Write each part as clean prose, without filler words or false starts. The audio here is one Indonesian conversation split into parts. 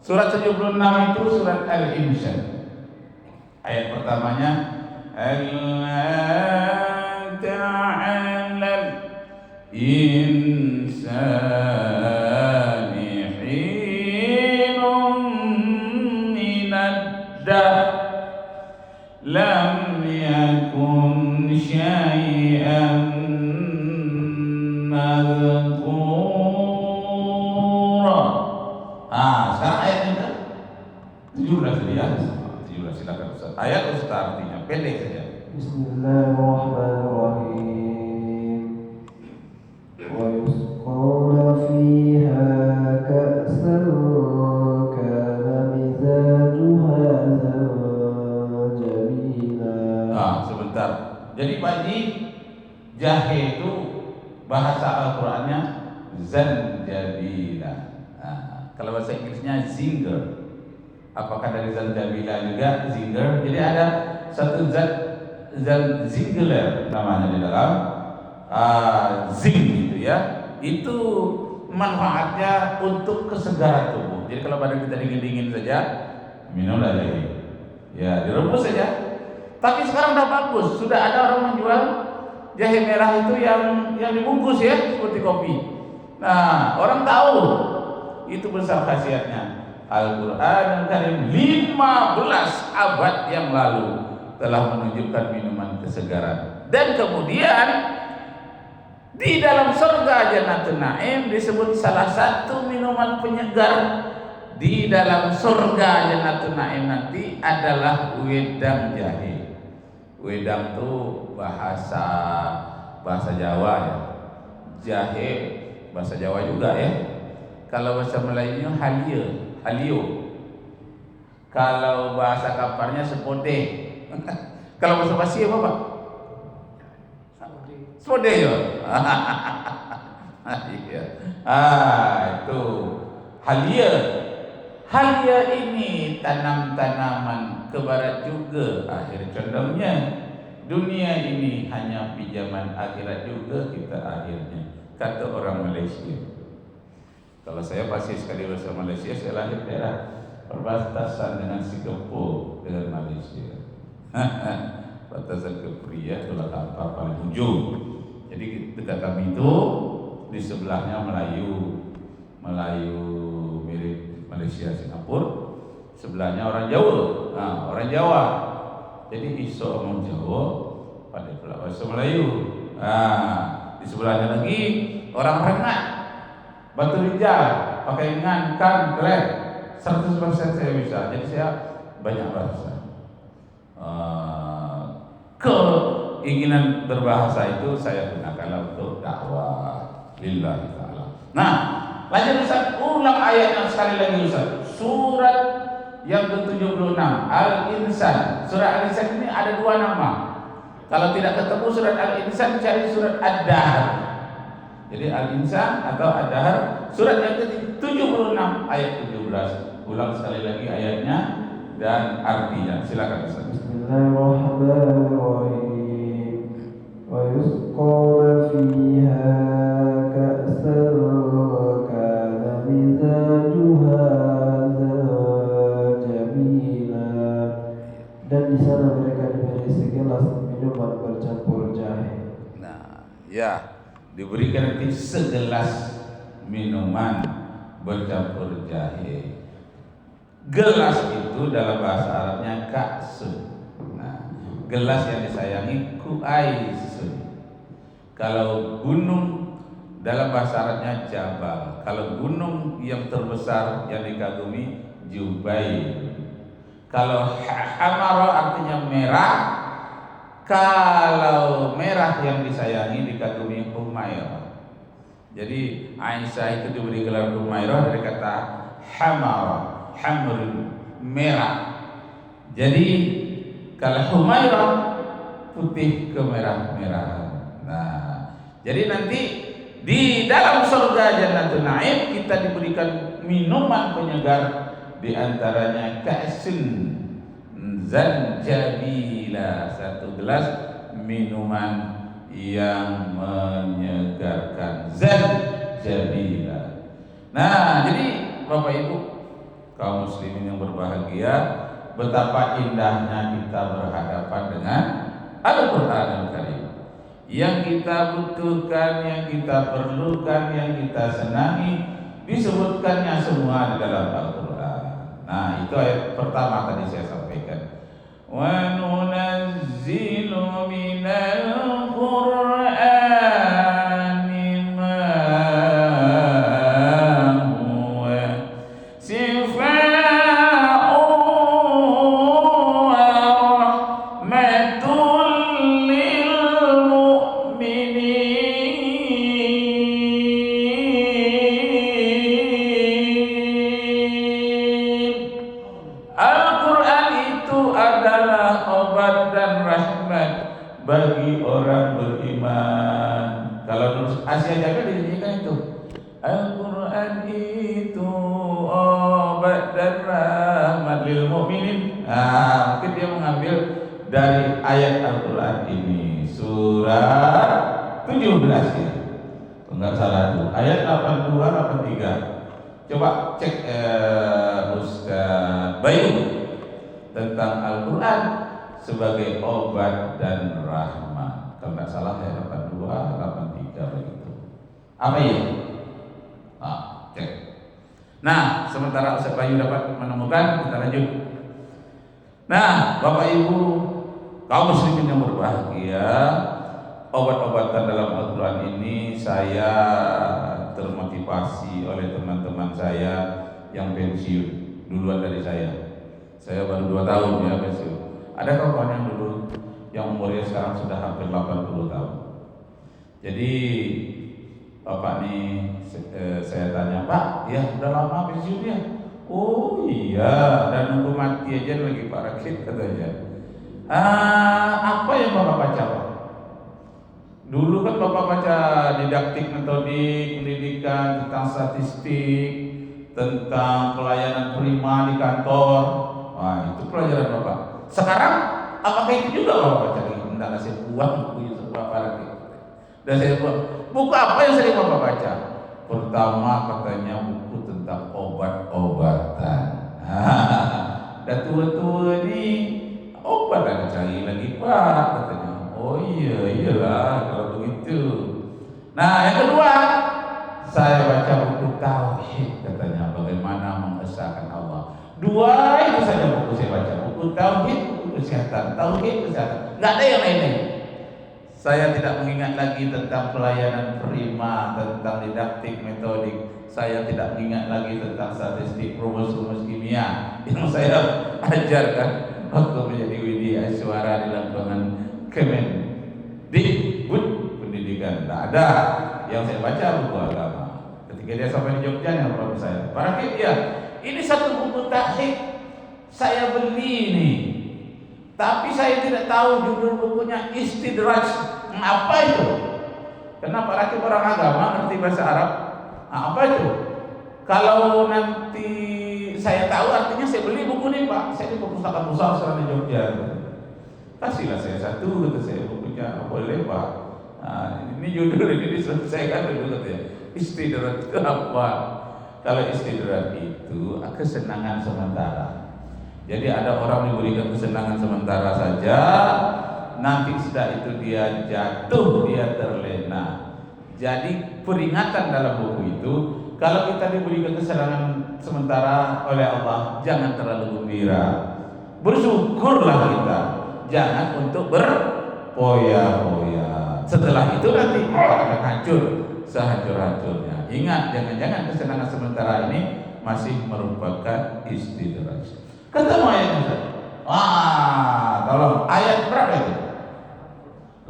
Surat 76 itu surat Al-Insan. Ayat pertamanya Allah ta'ala insani hinum minad-dahr lam yakun syai'an madhkura. Sekarang ayatnya kan 17 ya. 17 silakan Ustaz. Ayat Ustaz artinya pendek saja. Bismillahirrahmanirrahim. Wa yusqawna fiha ka'san kana mizajuha zanjabila. Sebentar. Jadi Pak Haji, jahe itu bahasa Al-Qur'annya zanjabila. Kalau bahasa Inggrisnya zinger. Apakah dari zanjabila juga zinger? Jadi ada satu zat singular namanya di dalam zinc gitu ya. Itu manfaatnya untuk kesegaran tubuh. Jadi kalau badan kita dingin-dingin saja, minumlah jahe. Ya, direbus saja. Tapi sekarang udah bagus, sudah ada orang menjual jahe merah itu yang dibungkus ya, seperti kopi. Nah, orang tahu itu besar khasiatnya. Al-Qur'an Karim 15 abad yang lalu telah menunjukkan minuman kesegaran. Dan kemudian di dalam surga Jannatul Naim disebut salah satu minuman penyegar di dalam surga Jannatul Naim nanti adalah wedang jahe. Wedang itu bahasa Jawa ya. Jahe bahasa Jawa juga ya. Kalau bahasa Melayunya halio. Kalau bahasa Kaparnya sepode. Kalau bahasa Basi apa Pak? Sepode ya. Iya. Itu halia. Halia ini tanam-tanaman ke barat juga. Akhir condongnya dunia ini hanya pinjaman akhirat juga kita akhirnya. Kata orang Malaysia. Kalau saya pasti sekali bahasa Malaysia, saya lahir daerah perbatasan dengan Singapura dengan Malaysia. Batasan Kepria itulah Kampar paling ujung. Jadi dekat kami itu di sebelahnya Melayu mirip Malaysia Singapura, sebelahnya orang Jawa. Orang Jawa. Jadi iso orang Jawa pada pula bahasa Melayu. Di sebelahnya lagi orang Rengat. Batu Rijal, pakai kan, keren, 100% saya bisa. Jadi saya banyak bahasa. Keinginan berbahasa itu saya gunakan untuk dakwah lillahi ta'ala. Nah, lanjut Ustaz, ulang ayatnya sekali lagi Ustaz. Surat yang ke-76 Al-Insan. Surat Al-Insan ini ada 2 nama. Kalau tidak ketemu surat Al-Insan, cari surat Ad-Dahr. Jadi Al-Insan atau Ad-Dahr, surat yang ke-76 ayat 17. Ulang sekali lagi ayatnya dan artinya. Silakan Ustaz. Bismillahirrahmanirrahim. Wa yusqawna fiha ka'san kana mizajuha zanjabila. Dan di sana mereka diberi segelas minuman bercampur jahe. Nah, ya. Diberikan nanti segelas minuman bercampur jahe. Gelas itu dalam bahasa Arabnya ka'sun. Nah, gelas yang disayangi ku'aisun. Kalau gunung dalam bahasa Arabnya jabal. Kalau gunung yang terbesar yang dikagumi Jubail. Kalau hamara artinya merah. Kalau merah yang disayangi dikagumi Humairah. Jadi Aisyah itu diberi gelar Humairah dari kata hamara, hamrun, merah. Jadi kalau Humairah putih kemerah-merahan. Nah, jadi nanti di dalam surga Jannatul Naim kita diberikan minuman penyegar, di antaranya ka'sun zanjabila, satu gelas minuman yang menyegarkan, zanjabila. Nah, jadi Bapak Ibu, kaum muslimin yang berbahagia, betapa indahnya kita berhadapan dengan Al-Qur'anul Karim. Yang kita butuhkan, yang kita perlukan, yang kita senangi, disebutkannya semua di dalam Al-Qur'an. Nah, itu ayat pertama tadi saya sampaikan. Wa nunazzilu minal Qur'ani ma huwa shifaa'un wa rahmatun lil mu'minin. Al-Quran itu adalah obat dan rahmat bagi orang beriman. Kalau terus Asia Jaga dinyanyikan itu, Al-Quran itu obat dan rahmat lil mu'minin. Nah, mungkin dia mengambil dari ayat Al-Quran ini, surah 17 ya, enggak salah tuh, ayat 82 83. Coba cek Ustaz Bayu tentang Al-Quran sebagai obat dan rahmat. Kalau nggak salah ya 82 83 begitu. Apa ya? Cek. Nah, sementara Ustaz Bayu dapat menemukan, kita lanjut. Nah, Bapak Ibu kaum muslimin yang berbahagia, obat-obatan dalam Al-Quran ini saya termotivasi oleh teman-teman saya yang pensiun duluan dari saya. Saya baru 2 tahun ya pensiun. Ada kawan yang dulu yang umurnya sekarang sudah hampir 80 tahun. Jadi Bapak nih saya tanya, Pak, ya udah lama pensiunnya? Oh iya, dan nunggu mati aja lagi Pak Rakit katanya. Apa yang Bapak baca Pak? Dulu kan Bapak baca didaktik metodik pendidikan, tentang statistik, tentang pelayanan prima di kantor. Wah, itu pelajaran Bapak. Sekarang apakah itu juga Bapak baca? Tidak kasih buang buku itu Bapak lagi. Dan saya buat buku apa yang sering Bapak baca? Pertama katanya buku tentang obat-obatan. Dan tua-tua ini obat ada cari lagi Pak katanya. Oh iya, iyalah kalau begitu. Nah, yang kedua, saya baca buku tauhid katanya, bagaimana mengesahkan Allah. 2 itu saja buku saya baca, buku tauhid, buku kesehatan, tauhid kesehatan. Enggak ada yang lain-lain. Saya tidak mengingat lagi tentang pelayanan prima, tentang didaktik metodik. Saya tidak mengingat lagi tentang statistik, rumus-rumus kimia yang saya ajarkan waktu menjadi Widya Suara di lapangan Kemendikbud pendidikan. Tidak ada. Yang saya baca buku agama. Ketika dia sampai di Jogja yang baru saya, Pak Rakit ya, ini satu buku tauhid saya beli ini, tapi saya tidak tahu judul bukunya Istidraj. Apa itu? Karena Pak Rakit orang agama, ngerti bahasa Arab. Apa itu? Kalau nanti saya tahu, artinya saya beli buku ini Pak. Saya di perpustakaan besar di Jogja. Kasihlah saya satu, kata saya, bukunya. Boleh Pak. Nah, ini judul ini diselesaikan dulu katanya. Istidrat itu apa? Kalau istidrat itu kesenangan sementara. Jadi ada orang diberikan kesenangan sementara saja, nanti setelah itu dia jatuh, dia terlena. Jadi peringatan dalam buku itu, kalau kita diberikan kesenangan sementara oleh Allah, jangan terlalu gembira. Bersyukurlah kita. Jangan untuk berpoya-poya. Setelah itu nanti kita akan hancur sehancur-hancurnya. Ingat, jangan-jangan kesenangan sementara ini masih merupakan istidraj. Ketemu ayatnya. Tolong ayat berapa itu?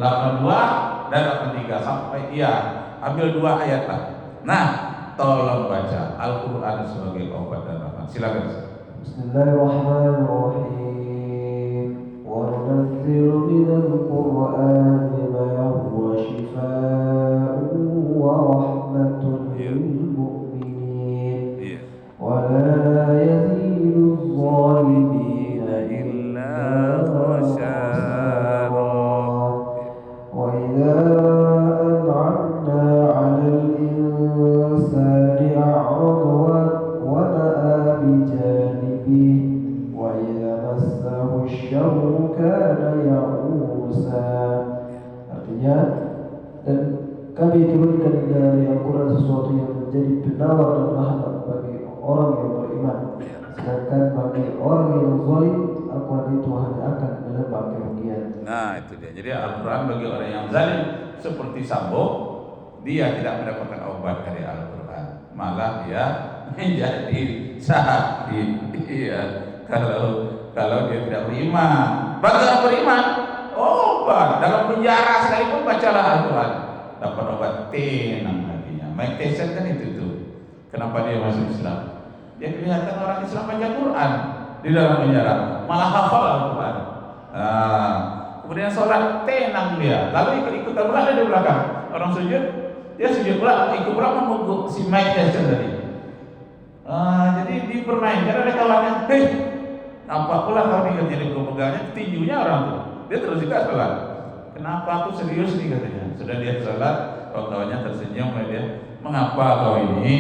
82 dan 83 sampai ambil 2 ayat lah. Nah, tolong baca Al-Quran sebagai obat dan rahmat. Silakan. Bismillahirrahmanirrahim. وَنُنَزِّلُ مِنَ الْقُرْآنِ مَا هُوَ شِفَاءٌ وَرَحْمَةٌ لِلْمُؤْمِنِينَ وَلَا يَزِيدُ الظَّالِمِينَ إِلَّا خَسَارًا وَإِذَا أَنْعَمْنَا عَلَى الْإِنسَانِ أَعْرَضَ وَنَأَىٰ بِجَانِبِهِ جانبه وإذا مسه الشر كان يئوسا. Artinya, dan kami turunkan dari Al-Quran sesuatu yang menjadi penawar dan rahmat bagi orang yang beriman. Sedangkan bagi orang yang zalim, Al-Quran itu hanya akan menambah kerugian. Nah itu dia. Jadi Al-Quran bagi orang yang zalim seperti Sambo, dia tidak mendapatkan obat dari Al-Quran, malah dia menjadi sakit. Iya. Kalau dia tidak beriman. Bagi orang beriman, obat dalam penjara sekalipun bacalah Al-Quran, dapat obat, tenang hatinya. Mike Tyson kan itu tuh. Kenapa dia masuk Islam? Dia kelihatan orang Islam baca Quran di dalam penjara, malah hafal Al-Quran. Kemudian sholat, tenang dia. Lalu ikut-ikutan pula ada di belakang. Orang sujud, dia sujud pula, ikut pula memukul si Mike Tyson tadi. Jadi dipermainkan oleh kawannya. Hei, apa pula kau nih katanya, dipegangnya tinjunya orang tuh. Dia terus juga sholat. Kenapa aku serius nih katanya. Sudah dia sholat, kawan-kawannya tersenyum oleh dia. Mengapa kau ini?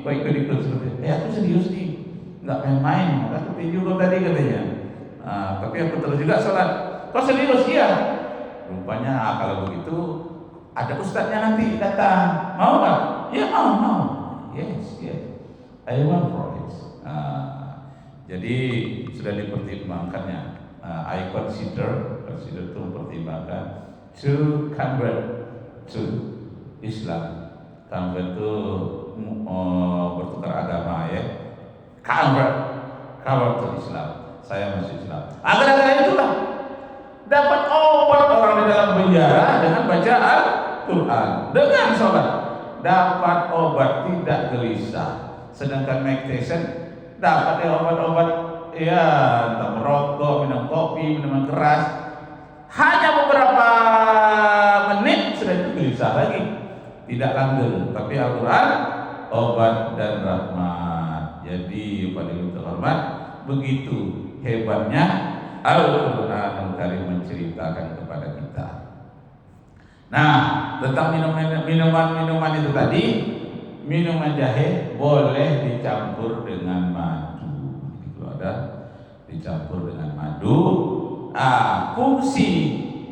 Kau ikut-ikut seperti aku serius nih, nggak main-main. Aku tinju kau tadi katanya. Tapi aku terus juga sholat. Kau serius? Iya. Rupanya kalau begitu ada ustadznya nanti datang. Mau nggak? Ya mau. Yes. I want for it. Jadi sudah dipertimbangkannya. I consider itu mempertimbangkan to convert to Islam. Convert itu bertukar agama ya. Convert to Islam. Saya masuk Islam. Agar-agar itulah dapat obat orang di dalam penjara dengan baca Al-Quran, dengan sholat, dapat obat tidak gelisah. Sedangkan Mike Tyson dapat obat-obat ya, entah merokok, minum kopi, minuman keras, hanya beberapa menit sudah itu gelisah lagi, tidak langgeng. Tapi Al-Quran obat dan rahmat. Jadi pada yang terhormat, begitu hebatnya Al-Quran yang Karim menceritakan kepada kita. Nah, tentang minuman itu tadi, minuman jahe boleh dicampur dengan madu. Kalau ada dicampur dengan madu. Fungsi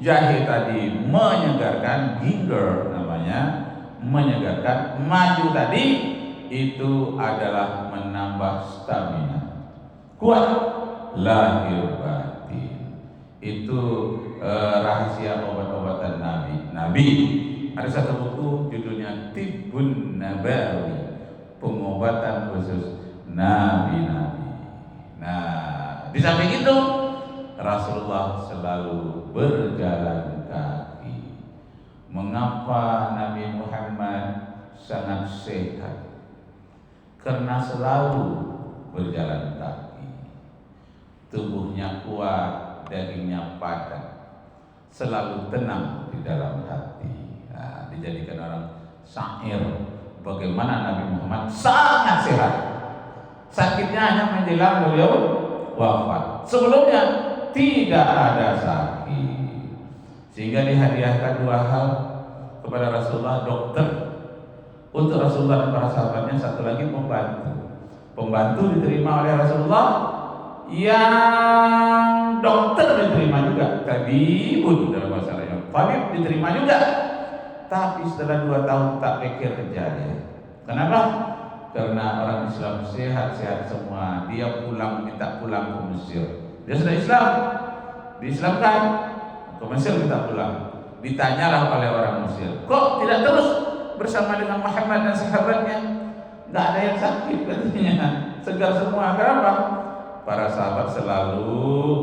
jahe tadi menyegarkan, ginger namanya, menyegarkan. Madu tadi itu adalah menambah stamina, kuat lahir batin. Itu rahasia obat-obatan Nabi. Ada satu buku judulnya Tibbun Nabawi, pengobatan khusus Nabi-Nabi. Nah, di samping itu Rasulullah selalu berjalan kaki. Mengapa Nabi Muhammad sangat sehat? Karena selalu berjalan kaki. Tubuhnya kuat, dagingnya padat, selalu tenang di dalam hati. Dijadikan orang syair bagaimana Nabi Muhammad sangat sehat. Sakitnya hanya menjelang beliau wafat. Sebelumnya tidak ada sakit. Sehingga dihadiahkan dua hal kepada Rasulullah, dokter untuk Rasulullah dan para sahabatnya, satu lagi pembantu diterima oleh Rasulullah, yang dokter diterima juga, tabibun dalam bahasa Arab, tabib diterima juga. Tapi setelah 2 tahun tak pikir kerja dia. Kenapa? Karena orang Islam sehat-sehat semua. Dia minta pulang ke Mesir. Dia sudah Islam, diislamkan, ke Mesir minta pulang. Ditanyalah oleh orang Mesir, kok tidak terus bersama dengan Muhammad dan sahabatnya? Nggak ada yang sakit katanya, segar semua. Kenapa? Para sahabat selalu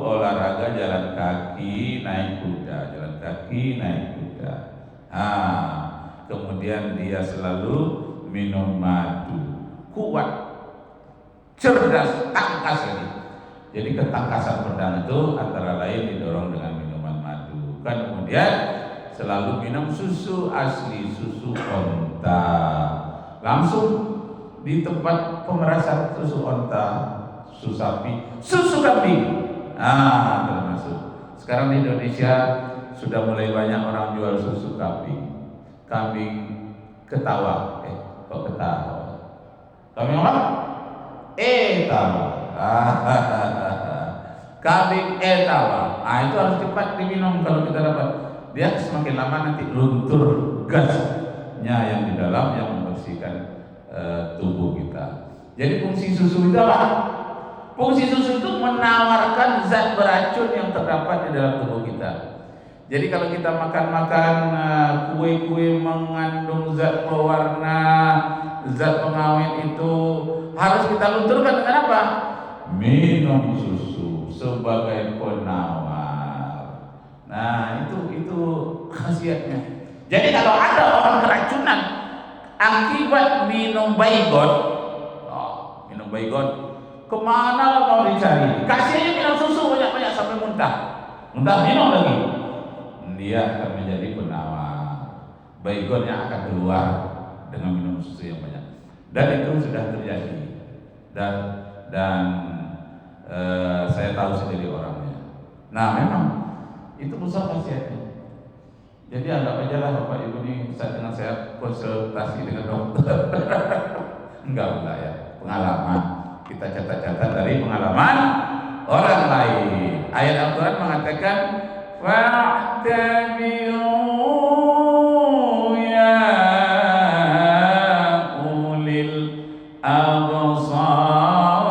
olahraga jalan kaki naik kuda, jalan kaki naik kuda. Kemudian dia selalu minum madu, kuat, cerdas, tangkas ini. Jadi ketangkasan pedang itu antara lain didorong dengan minuman madu. Kemudian selalu minum susu asli, susu onta, langsung di tempat pemerasan susu onta, susu sapi, susu kambing. Termasuk. Sekarang di Indonesia sudah mulai banyak orang jual susu kambing. Kambing ketawa, kok ketawa? Kambing apa? Tawa. Kabik etawa. Itu harus cepat diminum kalau kita dapat. Dia semakin lama nanti luntur gasnya yang di dalam yang membersihkan tubuh kita. Jadi fungsi susu itu apa? Fungsi susu itu menawarkan zat beracun yang terdapat di dalam tubuh kita. Jadi kalau kita makan-makan kue-kue mengandung zat pewarna, zat pengawet itu harus kita lunturkan dengan apa? Minum susu sebagai penawar. Nah, itu khasiatnya. Jadi kalau ada orang keracunan akibat minum baygon, kemana mau dicari? Kasih aja minum susu banyak-banyak sampai muntah minum lagi. Dia akan menjadi penawar. Baygonnya akan keluar dengan minum susu yang banyak. Dan itu sudah terjadi. Dan saya tahu sendiri orangnya. Nah, memang itu besar khasiatnya. Jadi anggap aja lah Bapak Ibu ini saat dengan saya konsultasi dengan dokter. Enggak ya, pengalaman. Kita catat-catat dari pengalaman orang lain. Ayat Al-Quran mengatakan fa'tabiru ya ulil absar.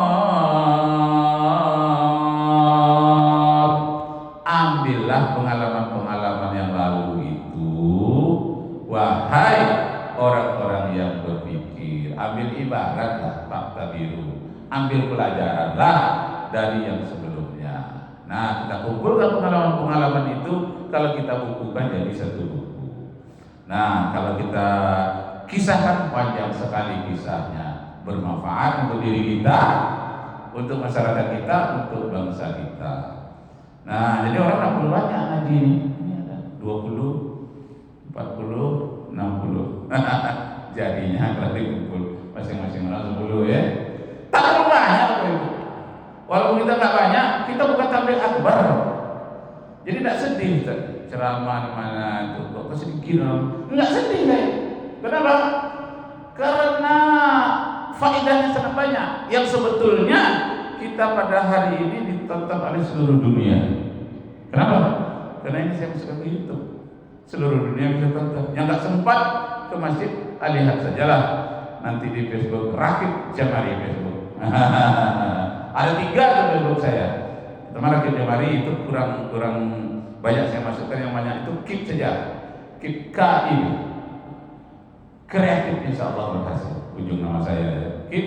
Ambillah pengalaman-pengalaman yang lalu itu, wahai orang-orang yang berpikir. Ambil ibarat lah, fa'tabiru, ambil pelajaranlah dari yang sebelumnya. Nah, kita kumpulkan pengalaman-pengalaman itu, kalau kita bukukan jadi satu buku. Nah, kalau kita kisahkan, panjang sekali kisahnya, bermanfaat untuk diri kita, untuk masyarakat kita, untuk bangsa kita. Nah, jadi orang tak perlu banyak ngaji ini. Ini ada 20, 40, 60. Jadinya kalau dikumpul masing-masing orang 10 ya. Tak perlu banyak Bapak Ibu. Walaupun kita nggak banyak, kita bukan tabligh akbar. Jadi tidak sedih ceramah mana itu kok sedikit, nggak sedih deh. Kenapa? Karena faedahnya sangat banyak. Yang sebetulnya kita pada hari ini ditonton oleh seluruh dunia. Kenapa? Karena ini saya masukkan ke YouTube. Seluruh dunia bisa tonton. Yang nggak sempat ke masjid, lihat sajalah nanti di Facebook Rakib Jamari Facebook. Ada 3 di Facebook saya. Teman Rakib Jamari itu kurang banyak saya masukkan, yang banyak itu keep saja. Keep KI. Kreatif insyaallah berhasil. Ujung nama saya ya. Keep.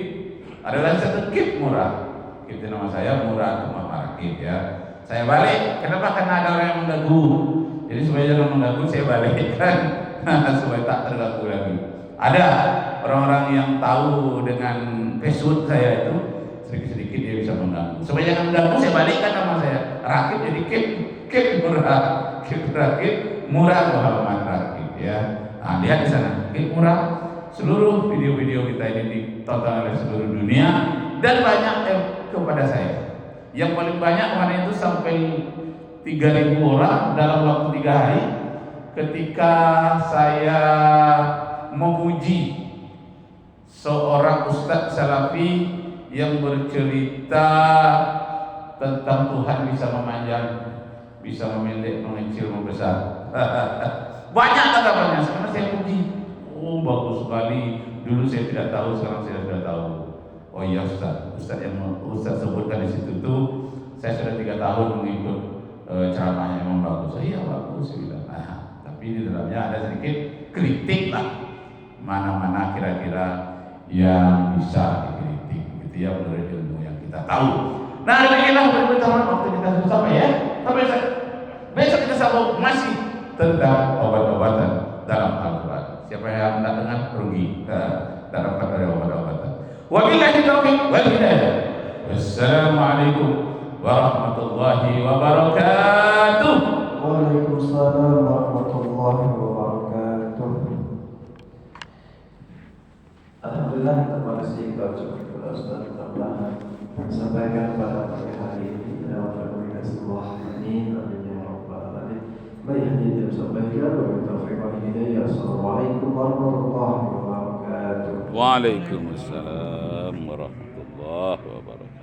Ada lagi satu keep murah. Keep nama saya Murah Tumah Rakib ya. Saya balik. Kenapa? Karena ada orang yang mengganggu. Jadi supaya jangan mengganggu, saya balikkan supaya tak terganggu lagi. Ada orang-orang yang tahu dengan password saya itu, sedikit-sedikit dia bisa mengganggu. Supaya jangan mengganggu, saya balikkan nama saya. Rakib jadi Keep Murah. Keep Rakib Murah Muhammad Rakib ya. Nah, lihat di sana. Keep Murah. Seluruh video-video kita ini ditonton oleh seluruh dunia dan banyak kepada saya. Yang paling banyak kemarin itu sampai 3.000 orang dalam waktu 3 hari ketika saya memuji seorang ustadz salafi yang bercerita tentang Tuhan bisa memanjang, bisa memendek, mengecil, membesar. Banyak tanggapannya. Sekarang saya puji, oh bagus sekali. Dulu saya tidak tahu, sekarang saya sudah tahu. Oh iya Ustadz yang Ustadz sebutkan di situ tuh, saya sudah 3 tahun mengikut ceramahnya, memang bagus. Oh iya bagus, saya bilang. Nah, tapi di dalamnya ada sedikit kritik lah. Mana-mana kira-kira yang bisa dikritik, gitu ya, menurut ilmu yang kita tahu. Nah, demikianlah beritahuan waktu kita sudah sampai ya. Sampai besok kita sambung masih tentang obat-obatan dalam Al-Quran. Siapa yang tidak dengar rugi, tak dapat dari obat-obatan. Wabillahi taufiq wal hidayah. Wassalamualaikum warahmatullahi wabarakatuh. Waalaikumsalam warahmatullahi wabarakatuh. Alhamdulillah, terima kasih kepada Ustaz telah sampaikan pada pagi hari ini dalam komunikasi Allah. Amin amin ya rabbal alamin. Baik, hanya yang sampaikan wa taufiq wal hidayah. Assalamualaikum warahmatullahi wabarakatuh. Waalaikumsalam warahmatullahi wabarakatuh.